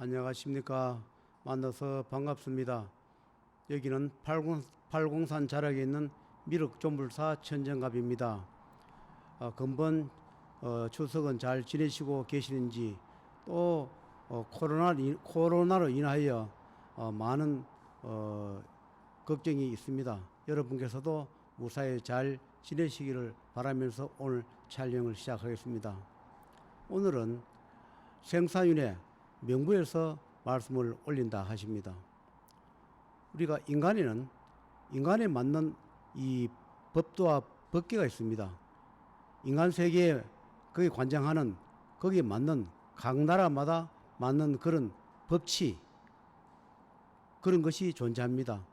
안녕하십니까. 만나서 반갑습니다. 여기는 팔공산 자락에 있는 미륵조물사 천정갑입니다. 근본 추석은 잘 지내시고 계시는지, 또 코로나로 인하여 많은 걱정이 있습니다. 여러분께서도 무사히 잘 지내시기를 바라면서 오늘 촬영을 시작하겠습니다. 오늘은 생사윤회 명부에서 말씀을 올린다 하십니다. 우리가 인간에 맞는 이 법도와 법계가 있습니다. 인간 세계에 거기 관장하는, 거기에 맞는 각 나라마다 맞는 그런 법치, 그런 것이 존재합니다.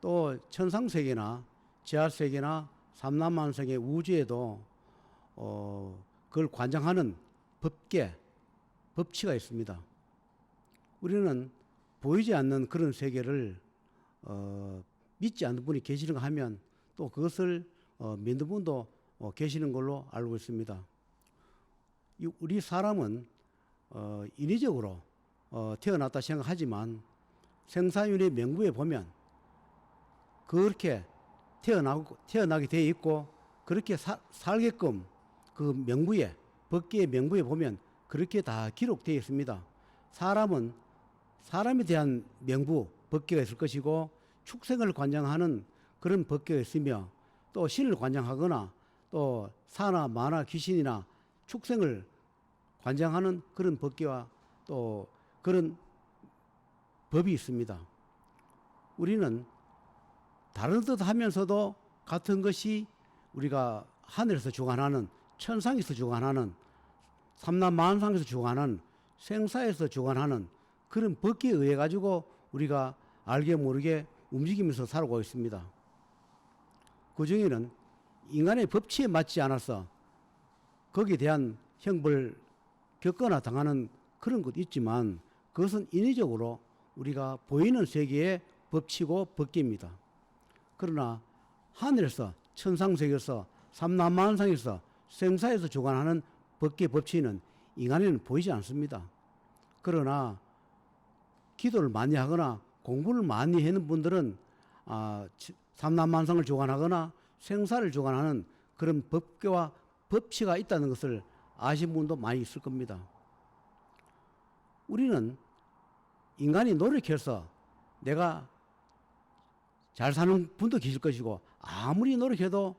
또 천상세계나 지하세계나 삼라만상의 우주에도 그걸 관장하는 법계, 법치가 있습니다. 우리는 보이지 않는 그런 세계를 믿지 않는 분이 계시는가 하면 또 그것을 믿는 분도 계시는 걸로 알고 있습니다. 우리 사람은 인위적으로 태어났다 생각하지만 생사윤회 명부에 보면 그렇게 태어나게 되어 있고, 그렇게 살게끔 그 명부에, 법계의 명부에 보면 그렇게 다 기록되어 있습니다. 사람은 사람에 대한 명부, 법계가 있을 것이고, 축생을 관장하는 그런 법계가 있으며, 또 신을 관장하거나 또 사나 마나 귀신이나 축생을 관장하는 그런 법계와 또 그런 법이 있습니다. 우리는 다른 듯 하면서도 같은 것이 우리가 하늘에서 주관하는, 천상에서 주관하는, 삼라만상에서 주관하는, 생사에서 주관하는 그런 법계에 의해 가지고 우리가 알게 모르게 움직이면서 살아가고 있습니다. 그 중에는 인간의 법치에 맞지 않아서 거기에 대한 형벌을 겪거나 당하는 그런 것도 있지만, 그것은 인위적으로 우리가 보이는 세계의 법치고 법계입니다. 그러나 하늘에서, 천상세계에서, 삼라만상에서, 생사에서 주관하는 법계 법치는 인간에는 보이지 않습니다. 그러나 기도를 많이 하거나 공부를 많이 하는 분들은 삼라만상을 주관하거나 생사를 주관하는 그런 법계와 법치가 있다는 것을 아신 분도 많이 있을 겁니다. 우리는 인간이 노력해서, 내가 잘 사는 분도 계실 것이고, 아무리 노력해도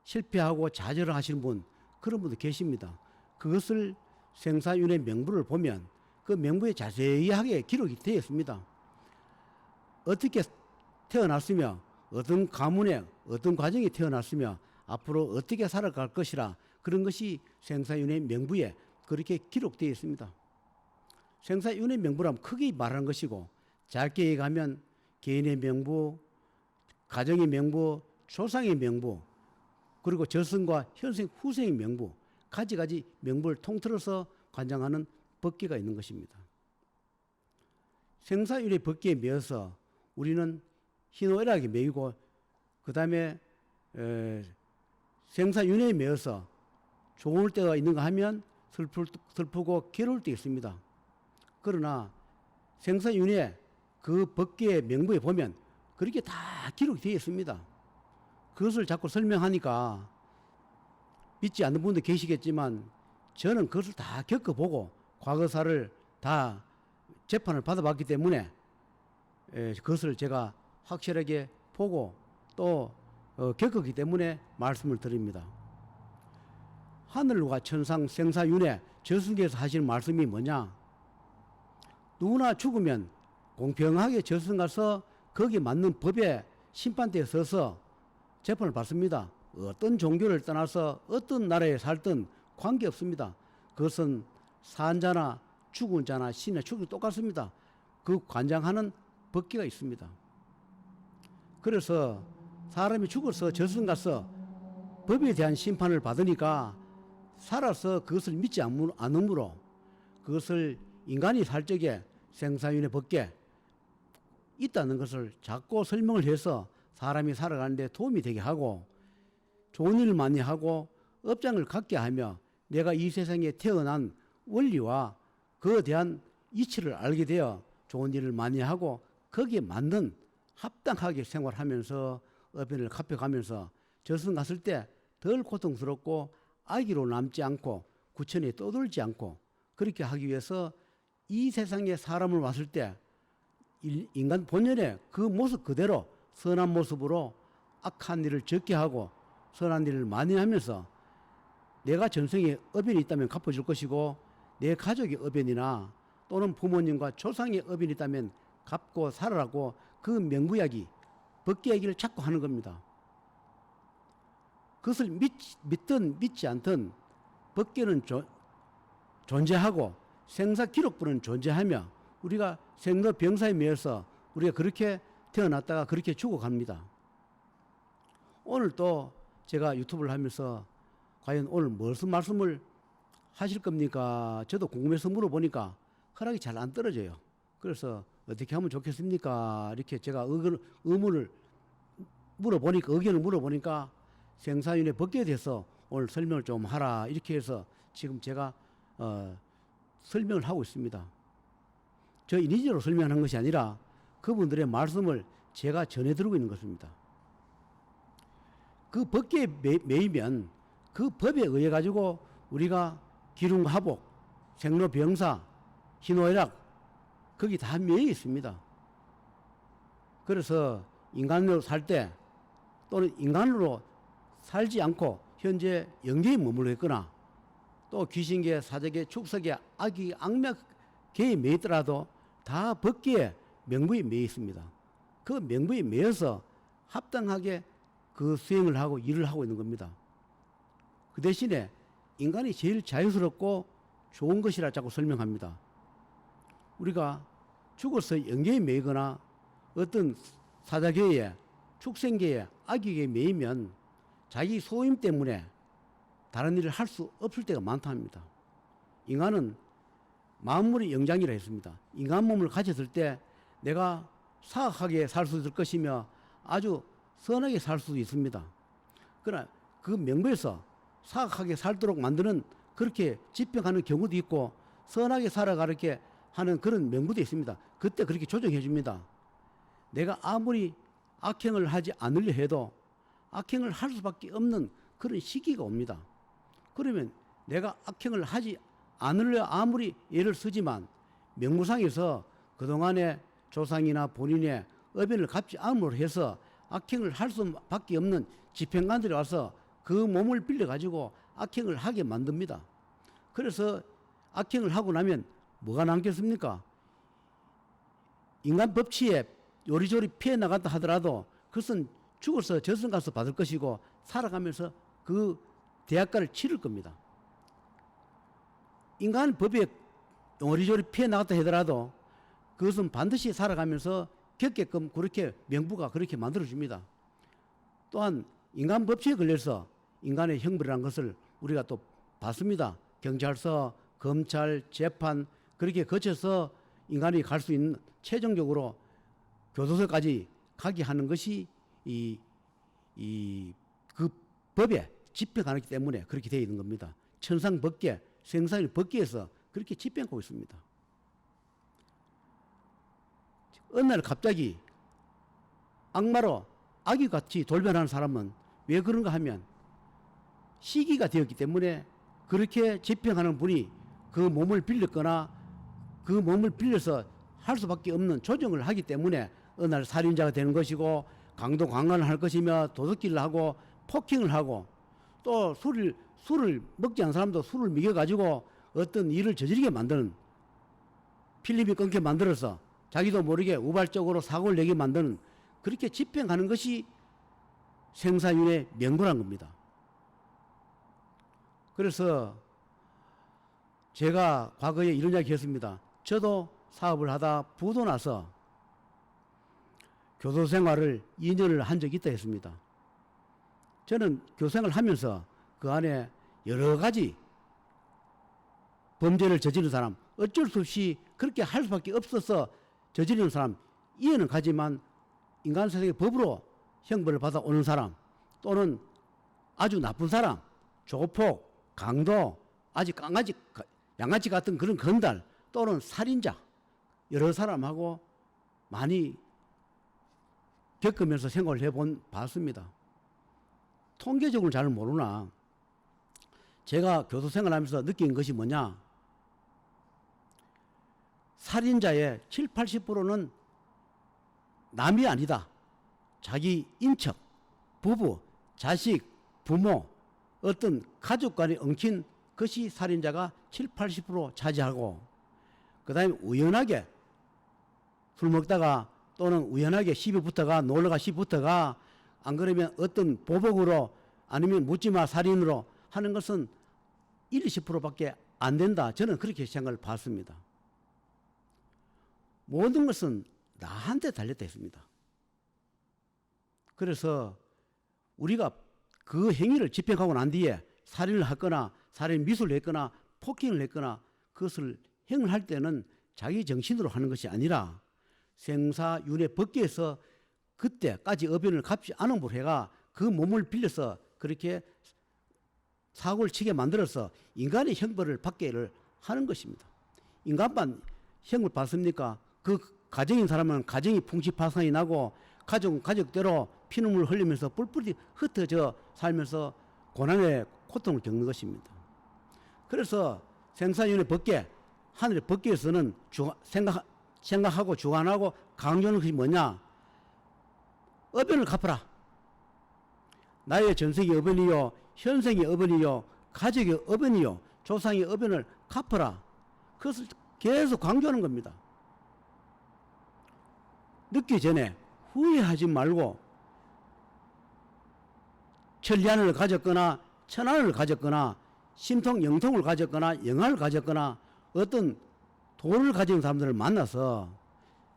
실패하고 좌절을 하시는 분, 그런 분도 계십니다. 그것을 생사윤회 명부를 보면 그 명부에 자세하게 기록이 되어 있습니다. 어떻게 태어났으며, 어떤 가문에 어떤 과정이 태어났으며, 앞으로 어떻게 살아갈 것이라, 그런 것이 생사윤회 명부에 그렇게 기록되어 있습니다. 생사윤회 명부라면 크게 말하는 것이고, 짧게 얘기하면 개인의 명부, 가정의 명부, 조상의 명부, 그리고 저승과 현생, 후생의 명부, 가지 명부를 통틀어서 관장하는 법계가 있는 것입니다. 생사윤회 법계에 매여서 우리는 희노애락에 매이고, 그 다음에 생사윤회에 매여서 좋을 때가 있는가 하면 슬프고 괴로울 때 있습니다. 그러나 생사윤회 그 법계의 명부에 보면 그렇게 다 기록이 되어 있습니다. 그것을 자꾸 설명하니까 믿지 않는 분도 계시겠지만, 저는 그것을 다 겪어보고 과거사를 다 재판을 받아봤기 때문에 그것을 제가 확실하게 보고 또 겪었기 때문에 말씀을 드립니다. 하늘과 천상, 생사윤회, 저승계에서 하시는 말씀이 뭐냐? 누구나 죽으면 공평하게 저승 가서 거기에 맞는 법의 심판대에 서서 재판을 받습니다. 어떤 종교를 떠나서 어떤 나라에 살든 관계없습니다. 그것은 산 자나 죽은 자나 신의 축이 똑같습니다. 그 관장하는 법계가 있습니다. 그래서 사람이 죽어서 저승 가서 법에 대한 심판을 받으니까 살아서 그것을 믿지 않으므로, 그것을 인간이 살 적에 생사윤회 법계 있다는 것을 자꾸 설명을 해서 사람이 살아가는데 도움이 되게 하고, 좋은 일을 많이 하고 업장을 갖게 하며, 내가 이 세상에 태어난 원리와 그에 대한 이치를 알게 되어 좋은 일을 많이 하고 거기에 맞는 합당하게 생활하면서 어변을 갚여가면서 저승 갔을 때 덜 고통스럽고 아기로 남지 않고 구천에 떠돌지 않고 그렇게 하기 위해서 이 세상에 사람을 왔을 때 인간 본연의 그 모습 그대로 선한 모습으로 악한 일을 적게 하고 선한 일을 많이 하면서 내가 전생에 어변이 있다면 갚아줄 것이고 내 가족의 어변이나 또는 부모님과 조상의 어변이 있다면 갚고 살아라고 그 명구야기 법계야기를 자꾸 하는 겁니다. 그것을 믿든 믿지 않든 법계는 존재하고 생사기록부는 존재하며 우리가 생로병사에 매여서 우리가 그렇게 태어났다가 그렇게 죽어갑니다. 오늘 또 제가 유튜브를 하면서 과연 오늘 무슨 말씀을 하실 겁니까? 저도 궁금해서 물어보니까 허락이 잘 안 떨어져요. 그래서 어떻게 하면 좋겠습니까? 이렇게 제가 의견을 물어보니까 생사윤회 법계에 대해서 오늘 설명을 좀 하라 이렇게 해서 지금 제가 설명을 하고 있습니다. 저 인위적으로 설명하는 것이 아니라 그분들의 말씀을 제가 전해드리고 있는 것입니다. 그 법계에 매이면 그 법에 의해 가지고 우리가 기lum화복, 생로병사, 희노애락 거기 다 매여 있습니다. 그래서 인간으로 살 때 또는 인간으로 살지 않고 현재 영계에 머물러 있거나 또 귀신계, 사제계, 축사계, 악이, 악맥계에 매여 있더라도 다 법계에 명부에 매여 있습니다. 그 명부에 매여서 합당하게 그 수행을 하고 일을 하고 있는 겁니다. 그 대신에 인간이 제일 자유스럽고 좋은 것이라 자꾸 설명합니다. 우리가 죽어서 영계에 매이거나 어떤 사자계에 축생계에 악계에 매이면 자기 소임 때문에 다른 일을 할 수 없을 때가 많다 합니다. 인간은 만물의 영장이라 했습니다. 인간 몸을 가졌을 때 내가 사악하게 살 수 있을 것이며 아주 선하게 살 수도 있습니다. 그러나 그 명부에서 사악하게 살도록 만드는 그렇게 집행하는 경우도 있고 선하게 살아가게 하는 그런 명부도 있습니다. 그때 그렇게 조정해 줍니다. 내가 아무리 악행을 하지 않으려 해도 악행을 할 수밖에 없는 그런 시기가 옵니다. 그러면 내가 악행을 하지 않으려 아무리 애를 쓰지만 명무상에서 그동안의 조상이나 본인의 어변을 갚지 않음으로 해서 악행을 할 수밖에 없는 집행관들이 와서 그 몸을 빌려가지고 악행을 하게 만듭니다. 그래서 악행을 하고 나면 뭐가 남겠습니까? 인간 법치에 요리조리 피해 나갔다 하더라도 그것은 죽어서 저승 가서 받을 것이고 살아가면서 그 대학가를 치를 겁니다. 인간 법에 요리조리 피해 나갔다 하더라도 그것은 반드시 살아가면서 겪게끔 그렇게 명부가 그렇게 만들어줍니다. 또한 인간 법치에 걸려서 인간의 형벌이라는 것을 우리가 또 봤습니다. 경찰서, 검찰, 재판 그렇게 거쳐서 인간이 갈 수 있는 최종적으로 교도소까지 가게 하는 것이 그 법에 집행하기 때문에 그렇게 되어 있는 겁니다. 천상법계, 생사의 법계에서 그렇게 집행하고 있습니다. 어느 날 갑자기 악마로 아기같이 돌변하는 사람은 왜 그런가 하면 시기가 되었기 때문에 그렇게 집행하는 분이 그 몸을 빌렸거나 그 몸을 빌려서 할 수밖에 없는 조정을 하기 때문에 어느 날 살인자가 되는 것이고 강도 강간을 할 것이며 도둑질을 하고 폭행을 하고 또 술을 먹지 않은 사람도 술을 먹여가지고 어떤 일을 저지르게 만드는 필름이 끊게 만들어서 자기도 모르게 우발적으로 사고를 내게 만드는 그렇게 집행하는 것이 생사윤의 명부란 겁니다. 그래서 제가 과거에 이런 이야기 했습니다. 저도 사업을 하다 부도 나서 교도 생활을 2년을 한 적이 있다 했습니다. 저는 교생을 하면서 그 안에 여러 가지 범죄를 저지른 사람, 어쩔 수 없이 그렇게 할 수밖에 없어서 저지르는 사람, 이해는 가지만 인간 세상의 법으로 형벌을 받아오는 사람, 또는 아주 나쁜 사람, 조폭, 강도, 아주 양아치 같은 그런 건달, 또는 살인자 여러 사람하고 많이 겪으면서 생각을 봤습니다. 통계적으로 잘 모르나 제가 교수 생활하면서 느낀 것이 뭐냐, 살인자의 7, 80%는 남이 아니다. 자기 인척, 부부, 자식, 부모, 어떤 가족 간에 엉킨 것이 살인자가 7, 80% 차지하고, 그 다음에 우연하게 술 먹다가 또는 우연하게 시비 붙어가, 놀러가 시비 붙어가, 안 그러면 어떤 보복으로 아니면 묻지마 살인으로 하는 것은 1, 20%밖에 안 된다. 저는 그렇게 생각을 봤습니다. 모든 것은 나한테 달렸다 했습니다. 그래서 우리가 그 행위를 집행하고 난 뒤에 살인을 했거나 살인 미수를 했거나 폭행을 했거나 그것을 행을 때는 자기 정신으로 하는 것이 아니라 생사윤회 법계에서 그때까지 의변을 갚지 않음으로 해가 그 몸을 빌려서 그렇게 사고를 치게 만들어서 인간의 형벌을 받게를 하는 것입니다. 인간만 형을 받습니까? 그 가정인 사람은 가정이 풍지파상이 나고 가족은 가족대로 피눈물 흘리면서 뿔뿔이 흩어져 살면서 고난의 고통을 겪는 것입니다. 그래서 생사윤회 법계, 하늘의 법계에서는 생각하고 주관하고 강조하는 것이 뭐냐? 의변을 갚아라. 나의 전생의 의변이요, 현생의 의변이요, 가족의 의변이요, 조상의 의변을 갚아라. 그것을 계속 강조하는 겁니다. 늦기 전에 후회하지 말고 천리안을 가졌거나 천안을 가졌거나 심통 영통을 가졌거나 영화를 가졌거나 어떤 돈을 가진 사람들을 만나서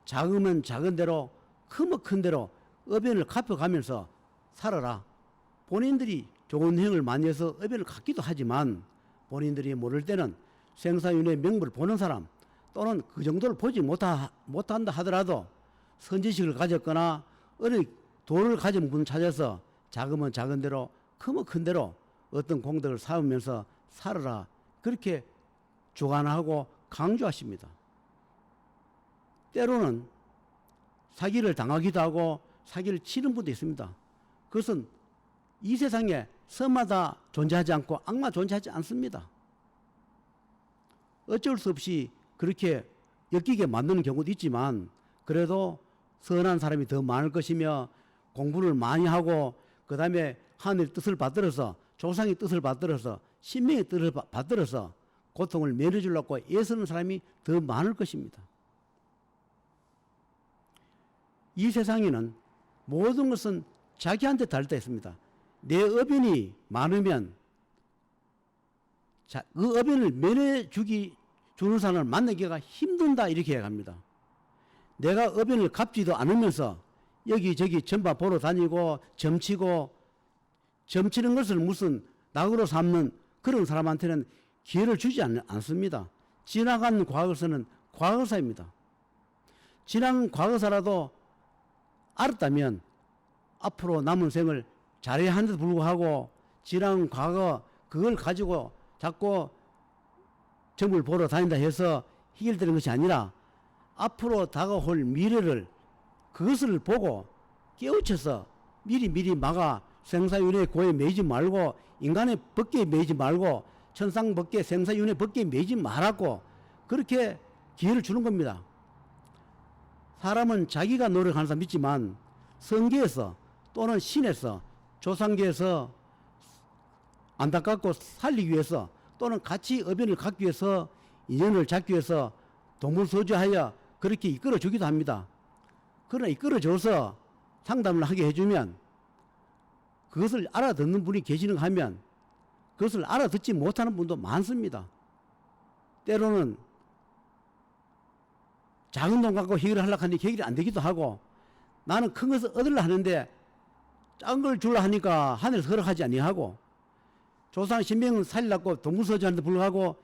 작으면 작은 대로 크면 큰 대로 의변을 갚아가면서 살아라. 본인들이 좋은 행을 많이 해서 의변을 갚기도 하지만 본인들이 모를 때는 생사윤회 명부를 보는 사람 또는 그 정도를 보지 못한다 하더라도 선지식을 가졌거나 어느 돈을 가진 분 찾아서 작으면 작은 대로 크면 큰 대로 어떤 공덕을 쌓으면서 살아라. 그렇게 주관하고 강조하십니다. 때로는 사기를 당하기도 하고 사기를 치는 분도 있습니다. 그것은 이 세상에 선마다 존재하지 않고 악마 존재하지 않습니다. 어쩔 수 없이 그렇게 엮이게 만드는 경우도 있지만 그래도 선한 사람이 더 많을 것이며 공부를 많이 하고 그 다음에 하늘의 뜻을 받들어서 조상의 뜻을 받들어서 신명의 뜻을 받들어서 고통을 면해주려고 애쓰는 사람이 더 많을 것입니다. 이 세상에는 모든 것은 자기한테 달렸다 했습니다. 내 의변이 많으면 그 의변을 면해주는 사람을 만나기가 힘든다 이렇게 얘기합니다. 내가 의변을 갚지도 않으면서 여기저기 전바 보러 다니고 점치고 점치는 것을 무슨 낙으로 삼는 그런 사람한테는 기회를 주지 않습니다. 지나간 과거사는 과거사입니다. 지난 과거사라도 알았다면 앞으로 남은 생을 잘해야 하는데도 불구하고 지난 과거 그걸 가지고 자꾸 점을 보러 다닌다 해서 해결되는 것이 아니라 앞으로 다가올 미래를 그것을 보고 깨우쳐서 미리 막아 생사윤회 고에 매이지 말고 인간의 법계에 매이지 말고 천상법계 생사윤회 법계에 매이지 말라고 그렇게 기회를 주는 겁니다. 사람은 자기가 노력하는 사람 있지만 성계에서 또는 신에서 조상계에서 안타깝고 살리기 위해서 또는 같이 의변을 갖기 위해서 인연을 잡기 위해서 동물소주하여 그렇게 이끌어 주기도 합니다. 그러나 이끌어 줘서 상담을 하게 해주면 그것을 알아듣는 분이 계시는가 하면 그것을 알아듣지 못하는 분도 많습니다. 때로는 작은 돈 갖고 해결을 하려고 하는데 해결이 안 되기도 하고 나는 큰 것을 얻으려 하는데 작은 걸 주려 하니까 하늘에서 허락하지 아니하고 조상 신명은 살리려고 동물소주하는데 불구하고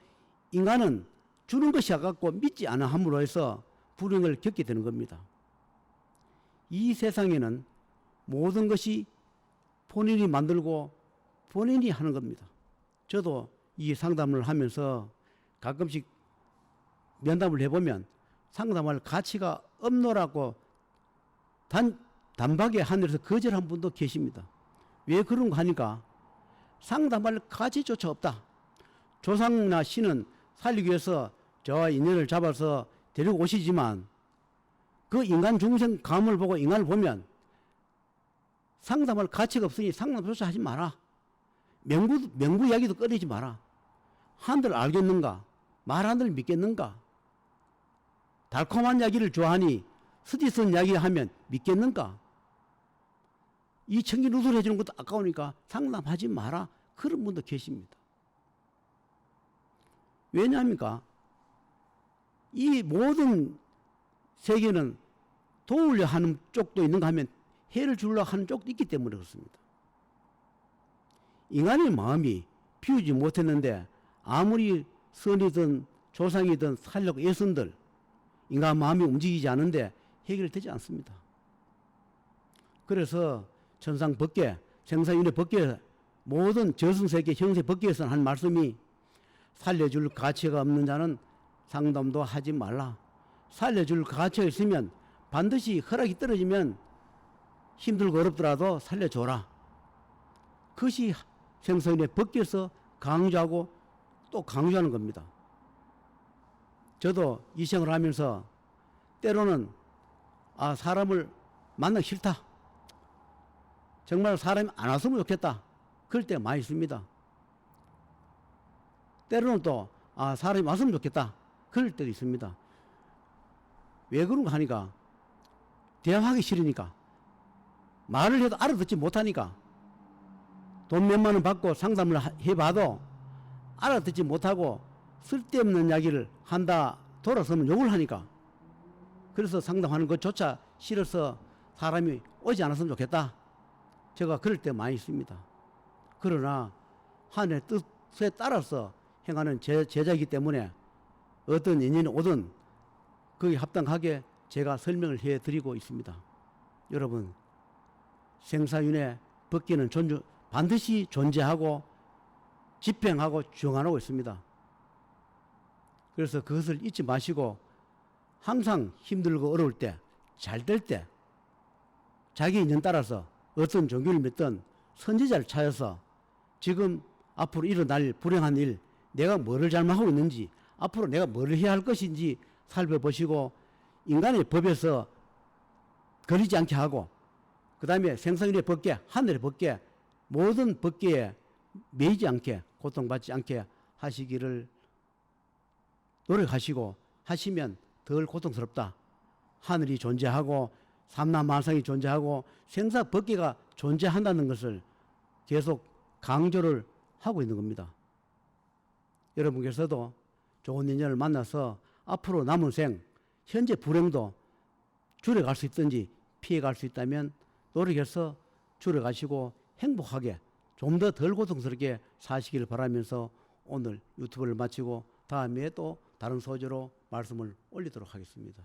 인간은 주는 것이 아깝고 믿지 않아 함으로 해서 불행을 겪게 되는 겁니다. 이 세상에는 모든 것이 본인이 만들고 본인이 하는 겁니다. 저도 이 상담을 하면서 가끔씩 면담을 해보면 상담할 가치가 없노라고 단박에 하늘에서 거절한 분도 계십니다. 왜 그런 거 하니까 상담할 가치조차 없다. 조상이나 신은 살리기 위해서 저와 인연을 잡아서 데리고 오시지만 그 인간 중생 감을 보고 인간을 보면 상담할 가치가 없으니 상담조차 하지 마라. 명부 이야기도 꺼내지 마라. 한들 알겠는가? 말 한들 믿겠는가? 달콤한 이야기를 좋아하니 스디슨 이야기 하면 믿겠는가? 이 청기 누설 해주는 것도 아까우니까 상담하지 마라. 그런 분도 계십니다. 왜냐합니까? 이 모든 세계는 도우려 하는 쪽도 있는가 하면 해를 주려고 하는 쪽도 있기 때문에 그렇습니다. 인간의 마음이 피우지 못했는데 아무리 선이든 조상이든 살려고 애쓴들 인간 마음이 움직이지 않는데 해결되지 않습니다. 그래서 천상 법계, 생사윤회 법계 모든 저승세계 형세 법계에서는 한 말씀이 살려줄 가치가 없는 자는 상담도 하지 말라. 살려줄 가치가 있으면 반드시 허락이 떨어지면 힘들고 어렵더라도 살려줘라. 그것이 생사윤회 법계에서 강조하고 또 강조하는 겁니다. 저도 이 생을 하면서 때로는 사람을 만나기 싫다. 정말 사람이 안 왔으면 좋겠다. 그럴 때가 많이 있습니다. 때로는 또 사람이 왔으면 좋겠다. 그럴 때도 있습니다. 왜 그런가 하니까 대화하기 싫으니까 말을 해도 알아듣지 못하니까 돈 몇만 원 받고 상담을 해봐도 알아듣지 못하고 쓸데없는 이야기를 한다 돌아서면 욕을 하니까 그래서 상담하는 것조차 싫어서 사람이 오지 않았으면 좋겠다. 제가 그럴 때 많이 있습니다. 그러나 하늘의 뜻에 따라서 행하는 제자이기 때문에 어떤 인연이 오든 거기에 합당하게 제가 설명을 해드리고 있습니다. 여러분, 생사윤회 법계는 반드시 존재하고 집행하고 주행하고 있습니다. 그래서 그것을 잊지 마시고 항상 힘들고 어려울 때, 잘 될 때 자기 인연 따라서 어떤 종교를 믿든 선지자를 찾아서 지금 앞으로 일어날 불행한 일, 내가 뭐를 잘못하고 있는지, 앞으로 내가 뭐를 해야 할 것인지 살펴보시고 인간의 법에서 거리지 않게 하고 그 다음에 생사윤회 법계, 하늘의 법계, 모든 법계에 매이지 않게 고통받지 않게 하시기를 노력하시고 하시면 덜 고통스럽다. 하늘이 존재하고 삼라만상이 존재하고 생사 법계가 존재한다는 것을 계속 강조를 하고 있는 겁니다. 여러분께서도 좋은 인연을 만나서 앞으로 남은 생 현재 불행도 줄여갈 수 있든지 피해갈 수 있다면 노력해서 줄여가시고 행복하게 좀 더 덜 고통스럽게 사시기를 바라면서 오늘 유튜브를 마치고 다음에 또 다른 소재로 말씀을 올리도록 하겠습니다.